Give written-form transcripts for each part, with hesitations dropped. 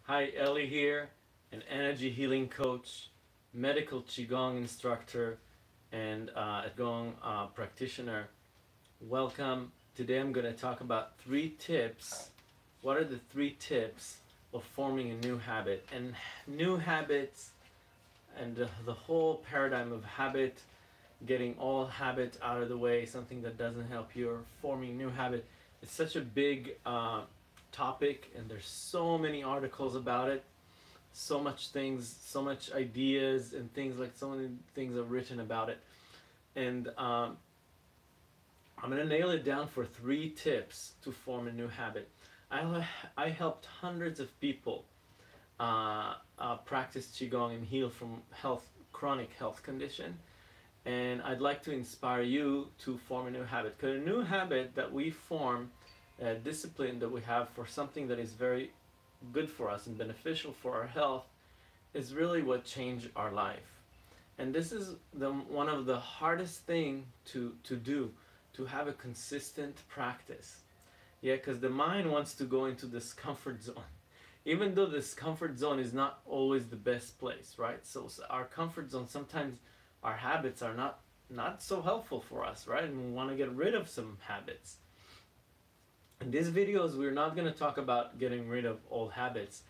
Hi, Ellie here, an energy healing coach, medical Qigong instructor, and a Qigong practitioner. Welcome. Today I'm going to talk about 3 tips. What are the 3 tips of forming a new habit? And new habits and the whole paradigm of habit, getting all habits out of the way, something that doesn't help you, or forming new habit. It's such a big topic, and there's so many articles about it, so much things, so much ideas and things, like so many things are written about it. And I'm going to nail it down for 3 tips to form a new habit. I helped hundreds of people practice Qigong and heal from chronic health condition. And I'd like to inspire you to form a new habit. Because a new habit that we form, a discipline that we have for something that is very good for us and beneficial for our health, is really what changed our life. And this is one of the hardest thing to do, to have a consistent practice. Yeah, because the mind wants to go into this comfort zone. Even though this comfort zone is not always the best place, right? So our comfort zone, sometimes our habits are not so helpful for us, right? And we want to get rid of some habits. In these videos, we're not going to talk about getting rid of old habits.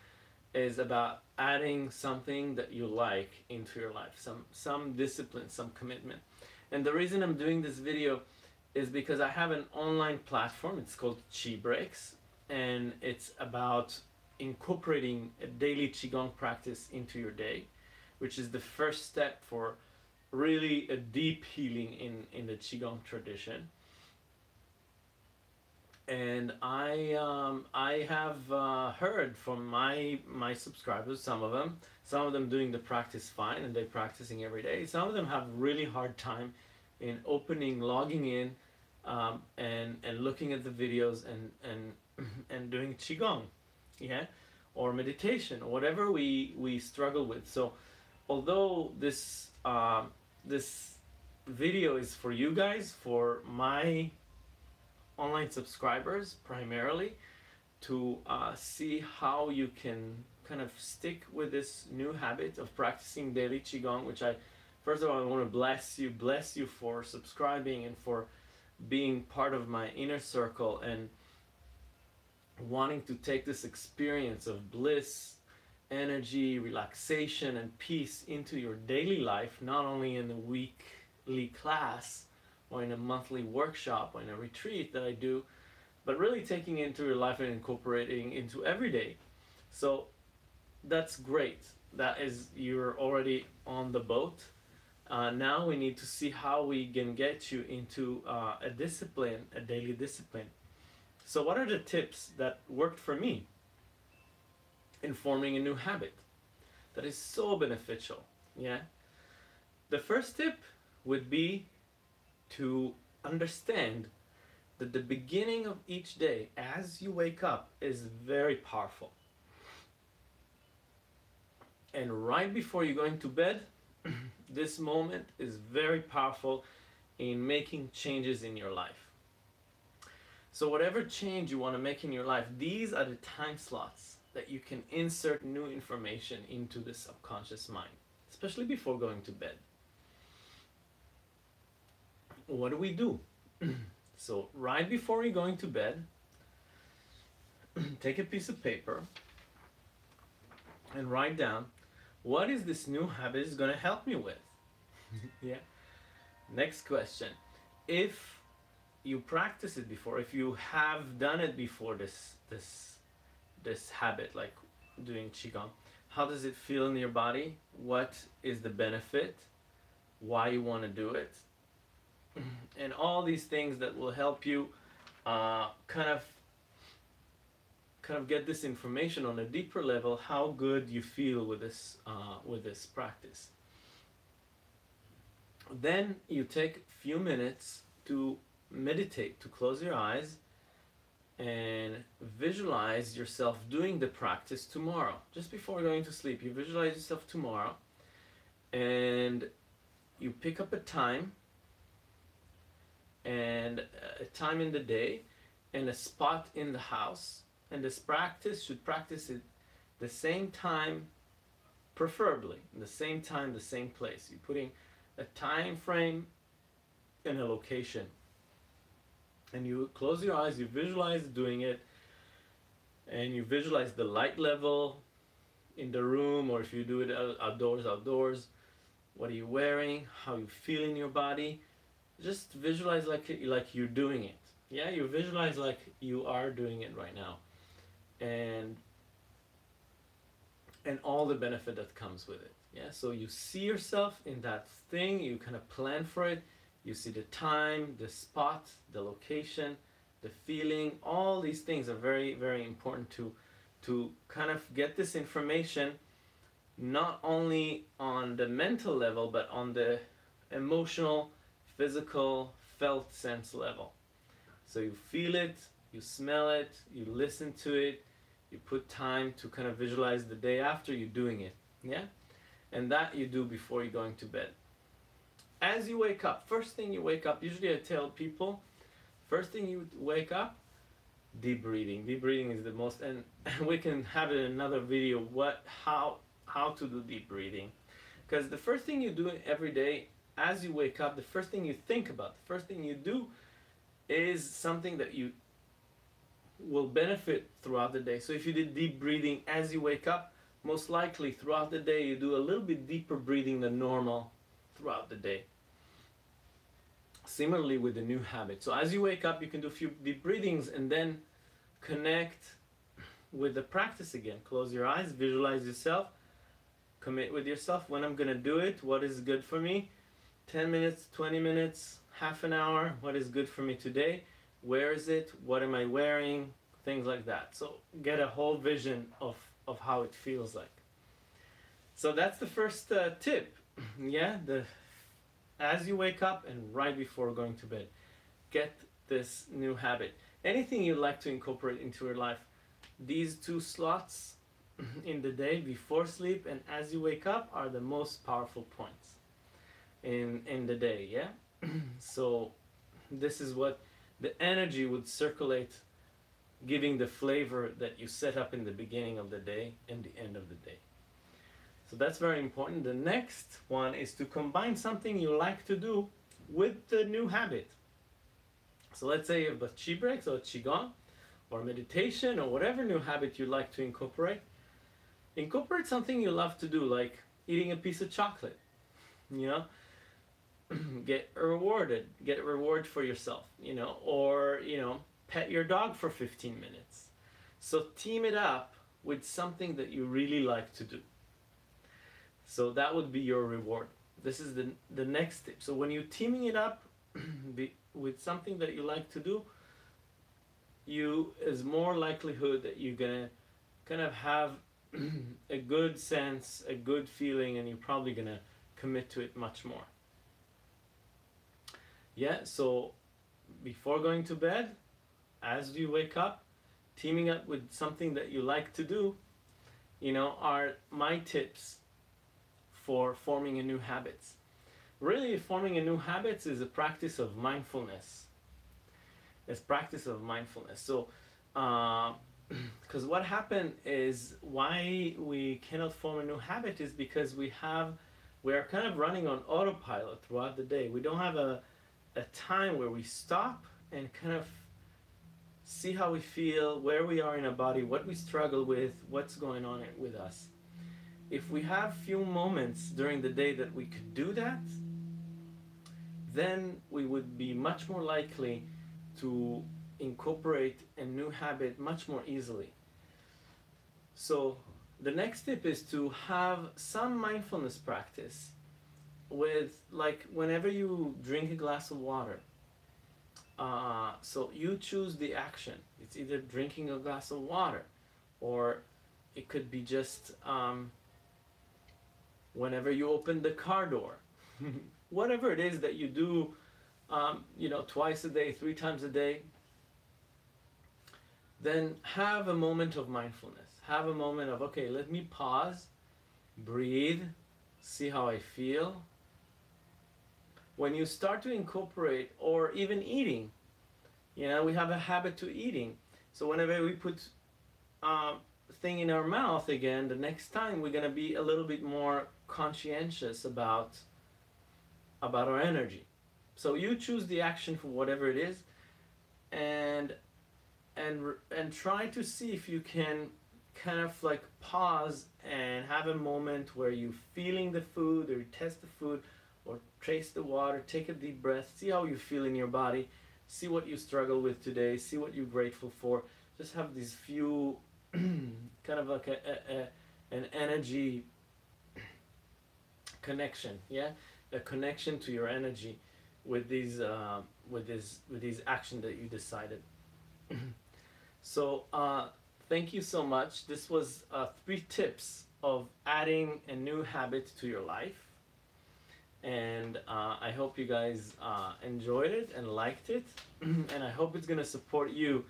It's about adding something that you like into your life, some discipline, some commitment. And the reason I'm doing this video is because I have an online platform. It's called Qi Breaks, and it's about incorporating a daily Qigong practice into your day, which is the first step for really a deep healing in the Qigong tradition. And I have heard from my subscribers, some of them doing the practice fine and they're practicing every day. Some of them have really hard time in logging in, and looking at the videos and doing Qigong, yeah, or meditation, or whatever we struggle with. So although this video is for you guys, for my online subscribers primarily, to see how you can kind of stick with this new habit of practicing daily Qigong, which first of all, I want to bless you for subscribing and for being part of my inner circle and wanting to take this experience of bliss, energy, relaxation, and peace into your daily life, not only in a weekly class or in a monthly workshop or in a retreat that I do, but really taking it into your life and incorporating into every day. So that's great. That is, you're already on the boat. Now we need to see how we can get you into a discipline, a daily discipline. So what are the tips that worked for me in forming a new habit that is so beneficial? Yeah. The first tip would be to understand that the beginning of each day, as you wake up, is very powerful. And right before you're going to bed, this moment is very powerful in making changes in your life. So whatever change you want to make in your life, these are the time slots that you can insert new information into the subconscious mind, especially before going to bed. What do? So right before you're going to bed, take a piece of paper and write down, what is this new habit is going to help me with? Yeah. Next question. If you practice it before, if you have done it before, this habit, like doing Qigong, how does it feel in your body? What is the benefit? Why you want to do it? And all these things that will help you kind of get this information on a deeper level, how good you feel with this practice. Then you take a few minutes to meditate, to close your eyes and visualize yourself doing the practice tomorrow. Just before going to sleep, you visualize yourself tomorrow and you pick up a time and a time in the day and a spot in the house, and this practice should practice it the same time, preferably the same time, the same place. You're putting a time frame and a location, and you close your eyes, you visualize doing it, and you visualize the light level in the room, or if you do it outdoors, what are you wearing, how you feel in your body. Just visualize like you're doing it. Yeah, you visualize like you are doing it right now, and all the benefit that comes with it. Yeah, so you see yourself in that thing, you kind of plan for it, you see the time, the spot, the location, the feeling. All these things are very, very important to kind of get this information, not only on the mental level, but on the emotional, physical, felt sense level. So you feel it, you smell it, you listen to it, you put time to kind of visualize the day after you're doing it. Yeah? And that you do before you're going to bed. As you wake up, first thing you wake up, usually I tell people, first thing you wake up, deep breathing. Deep breathing is the most, and we can have it in another video, how to do deep breathing. Because the first thing you do every day, as you wake up, the first thing you think about, the first thing you do is something that you will benefit throughout the day. So if you did deep breathing as you wake up, most likely throughout the day you do a little bit deeper breathing than normal throughout the day. Similarly with the new habit. So as you wake up, you can do a few deep breathings and then connect with the practice again. Close your eyes, visualize yourself, commit with yourself. When I'm going to do it, what is good for me? 10 minutes, 20 minutes, half an hour, what is good for me today? Where is it? What am I wearing? Things like that. So get a whole vision of how it feels like. So that's the first tip. Yeah, as you wake up and right before going to bed, get this new habit. Anything you like to incorporate into your life, these 2 slots in the day, before sleep and as you wake up, are the most powerful points in the day. Yeah. So this is what the energy would circulate, giving the flavor that you set up in the beginning of the day and the end of the day. So that's very important. The next one is to combine something you like to do with the new habit. So let's say you have a chi breaks or qigong or meditation or whatever new habit you like to incorporate. Incorporate something you love to do, like eating a piece of chocolate. You know, get reward for yourself, you know, or, you know, pet your dog for 15 minutes. So team it up with something that you really like to do. So that would be your reward. This is the next tip. So when you're teaming it up with something that you like to do, is more likelihood that you're gonna kind of have a good sense, a good feeling, and you're probably gonna commit to it much more. Yeah, so before going to bed, as you wake up, teaming up with something that you like to do, you know, are my tips for forming a new habits. Really, forming a new habits is a practice of mindfulness. It's practice of mindfulness. So, because what happened is, why we cannot form a new habit is because we are kind of running on autopilot throughout the day. We don't have a time where we stop and kind of see how we feel, where we are in our body, what we struggle with, what's going on with us. If we have few moments during the day that we could do that, then we would be much more likely to incorporate a new habit much more easily. So the next tip is to have some mindfulness practice with, like, whenever you drink a glass of water. So you choose the action. It's either drinking a glass of water, or it could be just whenever you open the car door. Whatever it is that you do, you know, twice a day, 3 times a day, then have a moment of mindfulness. Have a moment of, okay, let me pause, breathe, see how I feel. When you start to incorporate, or even eating, you know, we have a habit to eating. So whenever we put thing in our mouth again, the next time we're gonna be a little bit more conscientious about our energy. So you choose the action for whatever it is, and and try to see if you can kind of like pause and have a moment where you feeling the food, or you taste the food, or taste the water, take a deep breath, see how you feel in your body, see what you struggle with today, see what you're grateful for. Just have these few kind of like an energy connection, yeah, a connection to your energy with these with these action that you decided. So thank you so much. This was 3 tips of adding a new habit to your life, and I hope you guys enjoyed it and liked it, and I hope it's gonna support you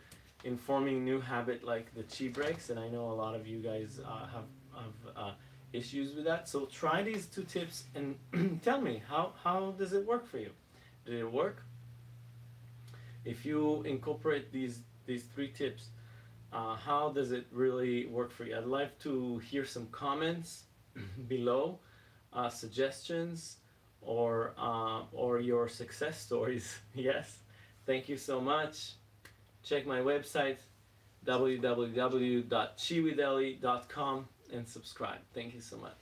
in forming new habit like the chi breaks. And I know a lot of you guys have issues with that. So try these 2 tips and tell me how does it work for you. Did it work? If you incorporate these 3 tips, how does it really work for you? I'd like to hear some comments below, suggestions, or your success stories. Yes, thank you so much. Check my website www.chiwideli.com and subscribe. Thank you so much.